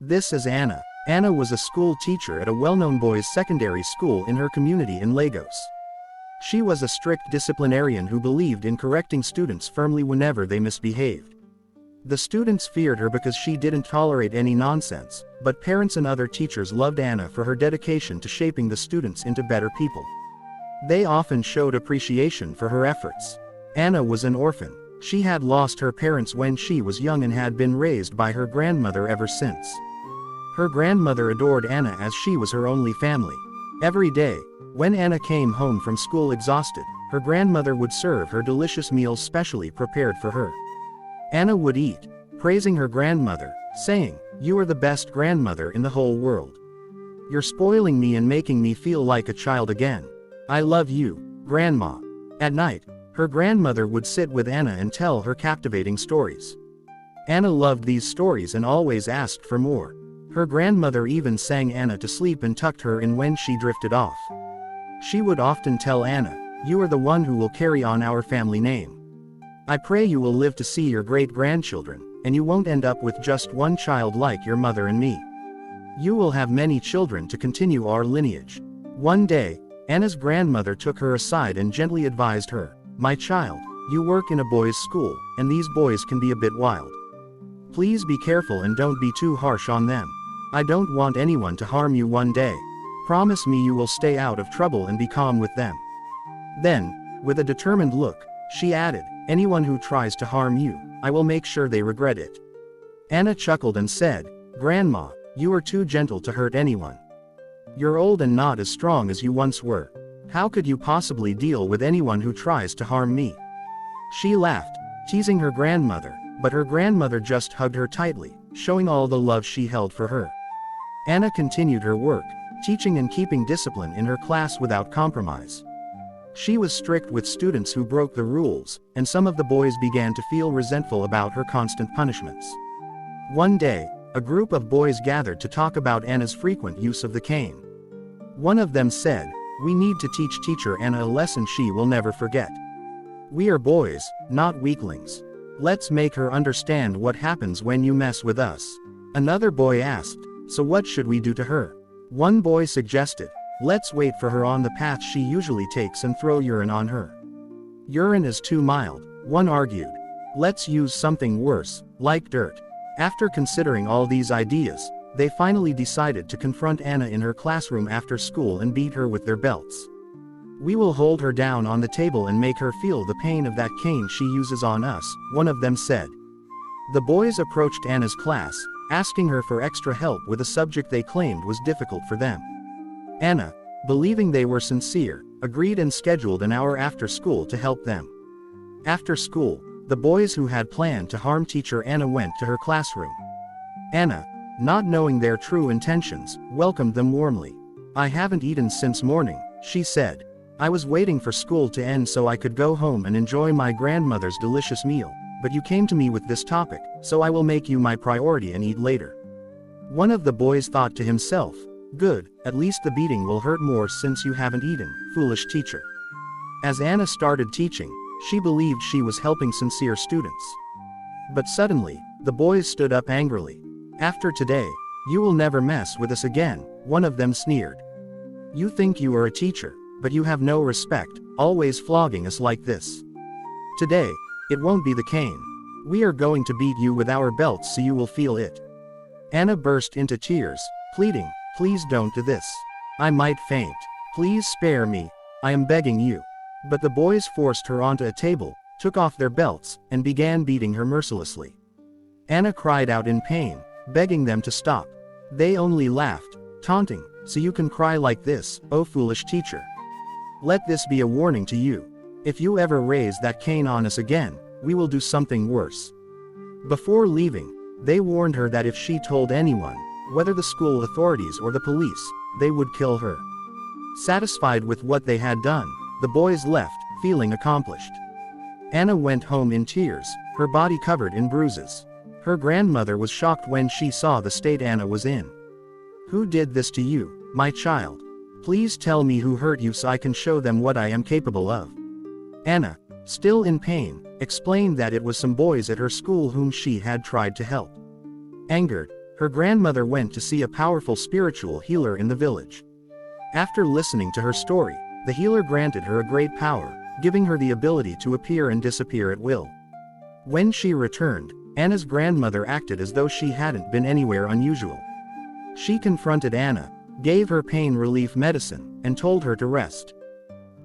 This is Anna. Anna was a school teacher at a well-known boys' secondary school in her community in Lagos. She was a strict disciplinarian who believed in correcting students firmly whenever they misbehaved. The students feared her because she didn't tolerate any nonsense, but parents and other teachers loved Anna for her dedication to shaping the students into better people. They often showed appreciation for her efforts. Anna was an orphan. She had lost her parents when she was young and had been raised by her grandmother ever since. Her grandmother adored Anna as she was her only family. Every day, when Anna came home from school exhausted, her grandmother would serve her delicious meals specially prepared for her. Anna would eat, praising her grandmother, saying, "You are the best grandmother in the whole world. You're spoiling me and making me feel like a child again. I love you, Grandma." At night, her grandmother would sit with Anna and tell her captivating stories. Anna loved these stories and always asked for more. Her grandmother even sang Anna to sleep and tucked her in when she drifted off. She would often tell Anna, "You are the one who will carry on our family name. I pray you will live to see your great-grandchildren, and you won't end up with just one child like your mother and me. You will have many children to continue our lineage." One day, Anna's grandmother took her aside and gently advised her, "My child, you work in a boys' school, and these boys can be a bit wild. Please be careful and don't be too harsh on them. I don't want anyone to harm you one day. Promise me you will stay out of trouble and be calm with them." Then, with a determined look, she added, "Anyone who tries to harm you, I will make sure they regret it." Anna chuckled and said, "Grandma, you are too gentle to hurt anyone. You're old and not as strong as you once were. How could you possibly deal with anyone who tries to harm me?" She laughed, teasing her grandmother, but her grandmother just hugged her tightly, showing all the love she held for her. Anna continued her work, teaching and keeping discipline in her class without compromise. She was strict with students who broke the rules, and some of the boys began to feel resentful about her constant punishments. One day, a group of boys gathered to talk about Anna's frequent use of the cane. One of them said, "We need to teach teacher Anna a lesson she will never forget. We are boys, not weaklings. Let's make her understand what happens when you mess with us." Another boy asked, "So what should we do to her?" One boy suggested, "Let's wait for her on the path she usually takes and throw urine on her." "Urine is too mild," one argued. "Let's use something worse, like dirt." After considering all these ideas, they finally decided to confront Anna in her classroom after school and beat her with their belts. "We will hold her down on the table and make her feel the pain of that cane she uses on us," one of them said. The boys approached Anna's class, asking her for extra help with a subject they claimed was difficult for them. Anna, believing they were sincere, agreed and scheduled an hour after school to help them. After school, the boys who had planned to harm teacher Anna went to her classroom. Anna, not knowing their true intentions, welcomed them warmly. "I haven't eaten since morning," she said. "I was waiting for school to end so I could go home and enjoy my grandmother's delicious meal, but you came to me with this topic, so I will make you my priority and eat later." One of the boys thought to himself, "Good, at least the beating will hurt more since you haven't eaten, foolish teacher." As Anna started teaching, she believed she was helping sincere students. But suddenly, the boys stood up angrily. "After today, you will never mess with us again," one of them sneered. "You think you are a teacher, but you have no respect, always flogging us like this. Today, it won't be the cane. We are going to beat you with our belts so you will feel it." Anna burst into tears, pleading, "Please don't do this. I might faint. Please spare me. I am begging you." But the boys forced her onto a table, took off their belts, and began beating her mercilessly. Anna cried out in pain, begging them to stop. They only laughed, taunting, "So you can cry like this, oh foolish teacher. Let this be a warning to you. If you ever raise that cane on us again, we will do something worse." Before leaving, they warned her that if she told anyone, whether the school authorities or the police, they would kill her. Satisfied with what they had done, the boys left, feeling accomplished. Anna went home in tears, her body covered in bruises. Her grandmother was shocked when she saw the state Anna was in. "Who did this to you, my child? Please tell me who hurt you so I can show them what I am capable of." Anna, still in pain, explained that it was some boys at her school whom she had tried to help. Angered, her grandmother went to see a powerful spiritual healer in the village. After listening to her story, the healer granted her a great power, giving her the ability to appear and disappear at will. When she returned, Anna's grandmother acted as though she hadn't been anywhere unusual. She confronted Anna, gave her pain relief medicine, and told her to rest.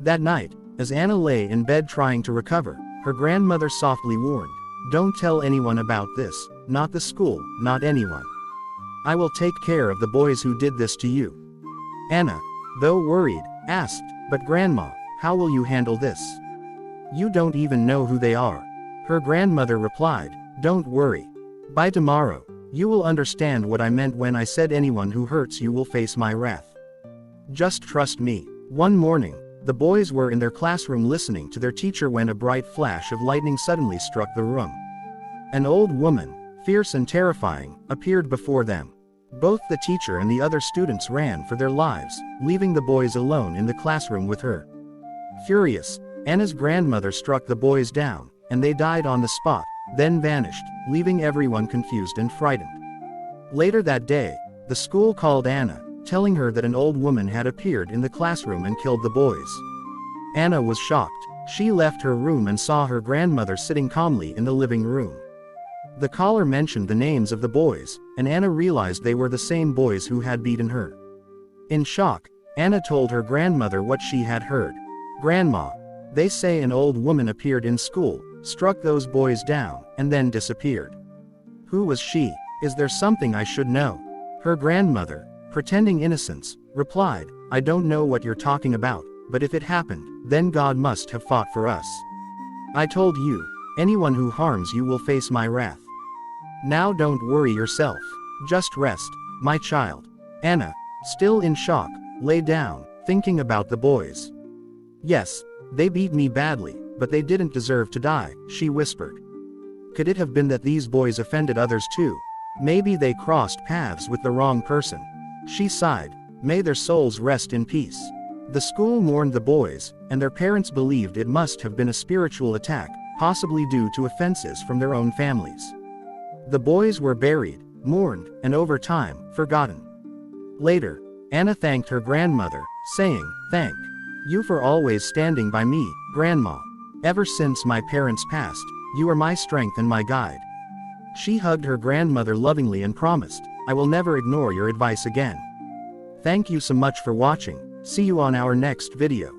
That night, as Anna lay in bed trying to recover, her grandmother softly warned, "Don't tell anyone about this, not the school, not anyone. I will take care of the boys who did this to you." Anna, though worried, asked, "But Grandma, how will you handle this? You don't even know who they are." Her grandmother replied, "Don't worry. By tomorrow, you will understand what I meant when I said anyone who hurts you will face my wrath. Just trust me." One morning, the boys were in their classroom listening to their teacher when a bright flash of lightning suddenly struck the room. An old woman, fierce and terrifying, appeared before them. Both the teacher and the other students ran for their lives, leaving the boys alone in the classroom with her. Furious, Anna's grandmother struck the boys down, and they died on the spot, then vanished, leaving everyone confused and frightened. Later that day, the school called Anna, telling her that an old woman had appeared in the classroom and killed the boys. Anna was shocked. She left her room and saw her grandmother sitting calmly in the living room. The caller mentioned the names of the boys, and Anna realized they were the same boys who had beaten her. In shock, Anna told her grandmother what she had heard. "Grandma, they say an old woman appeared in school, struck those boys down, and then disappeared. Who was she? Is there something I should know?" Her grandmother, pretending innocence, replied, "I don't know what you're talking about, but if it happened, then God must have fought for us. I told you, anyone who harms you will face my wrath. Now don't worry yourself. Just rest, my child." Anna, still in shock, lay down, thinking about the boys. "Yes, they beat me badly, but they didn't deserve to die," she whispered. Could it have been that these boys offended others too? Maybe they crossed paths with the wrong person. She sighed, "May their souls rest in peace." The school mourned the boys, and their parents believed it must have been a spiritual attack, possibly due to offenses from their own families. The boys were buried, mourned, and over time, forgotten. Later, Anna thanked her grandmother, saying, "Thank you for always standing by me, Grandma. Ever since my parents passed, you are my strength and my guide." She hugged her grandmother lovingly and promised, "I will never ignore your advice again." Thank you so much for watching. See you on our next video.